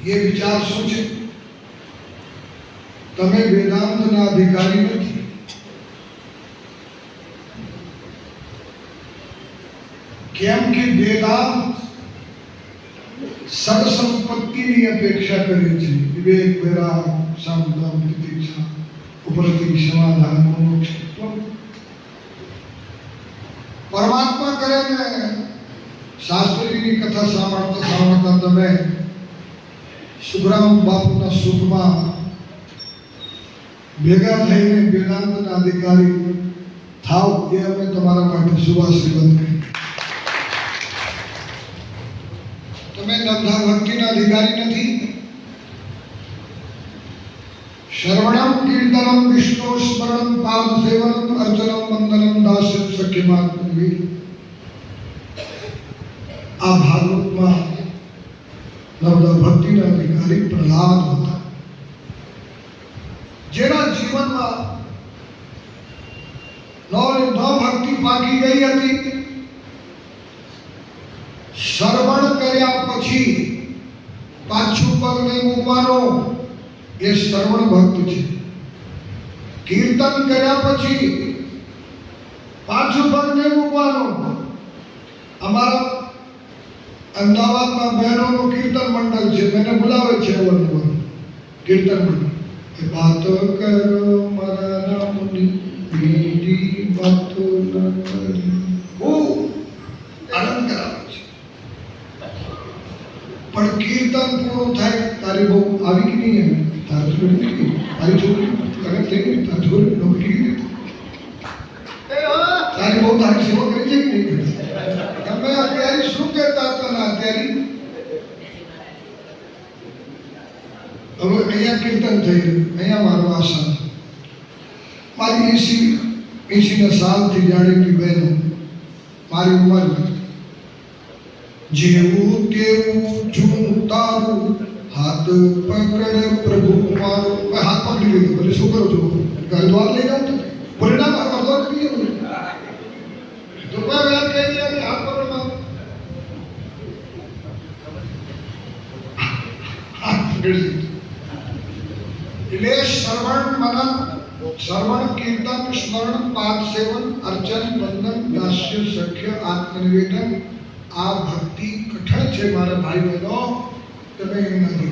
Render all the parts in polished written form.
ये विचार શું છે? તમે વેદાંતના અધિકારી નથી. કેમ કે વેદાંત સર્વ સંપત્તિની અપેક્ષા કરે છે. વિવેક, વૈરાગ, સામદમ, તિતિક્ષા, ઉપરતિ, સમાધાન, મોક્ષ. પરમાત્મા કરે ને શાસ્ત્રીની કથા સાંભળતા તમે સુખરામ બાપુના સુખમાં ભેગા થઈને વેદાંતના અધિકારી થાવ, એ અમે તમારા માટે શુભાશીર્વાદ કરીએ. તમે નંદા ભક્તિના અધિકારી નથી. શ્રવણમ કીર્તનમ વિષ્ણુ સ્મરણમ પાદ સેવનમ અર્ચનમ વંદનમ દાસ્યમ સખ્યમાત્મવી. આ ભાગવતમાં નર્મદા ભક્તિના અધિકારી પ્રહલાદ હતા, જેના જીવનમાં ન ભક્તિ પાકી ગઈ હતી. શ્રવણ કર્યા પછી પાછું પગ નહીં મૂકવાનો, એ શ્રવણ ભક્ત છે. કીર્તન કર્યા પછી પાછું પગ નહીં મૂકવાનો. અમારા અમદાવાદમાં બહેનોનું કીર્તન મંડળ છે, મને બોલાવે છે અવારનવાર કીર્તન મંડળ. એ વાતો કરો મારા નામની, બીજી વાતો ન કરી. ખૂબ આનંદ કરાવે છે. પણ કીર્તન પૂરું થાય, તારી બહુ આવી કે નહીં, તારી છોકરી, તારી છોકરી કરે થઈ ગઈ, તારી છોકરી નોકરી ગઈ, તારી બહુ તારી સેવા કરી છે કે નહીં કરી? તમે અત્યારે શું કહેતા હતા ને અત્યારે? હવે અહીંયા કીર્તન થઈ રહ્યું, અહીંયા મારો આશા. મારી 80 સાલથી જાણીતી બહેનો, મારી ઉંમર જેવું તેવું છું તારું, હાથ પકડ પ્રભુ મારો. હાથ પકડી લીધો, બોલે શું કરો છો? ઘર દ્વાર લઈ જાઉં તો પરિણામ અર્ધો કરીએ તો કોઈ વાત કહી દે હાથ પકડમાં હાથ પકડી લીધો. એટલે શ્રવણ કીર્તન સ્મરણ પાદ સેવન અર્ચન વંદન દાસ્ય સખ્ય આત્મનિવેદન, આ ભક્તિ કઠણ છે મારા ભાઈ બહેનો. તમે એમ નથી.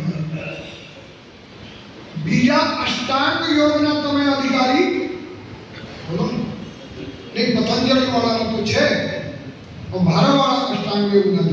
બીજા અષ્ટાંગ યોગના તમે અધિકારી બોલો નહીં. પતંજલિ વાળાનો તો છે, મારા વાળા અષ્ટાંગ યોગના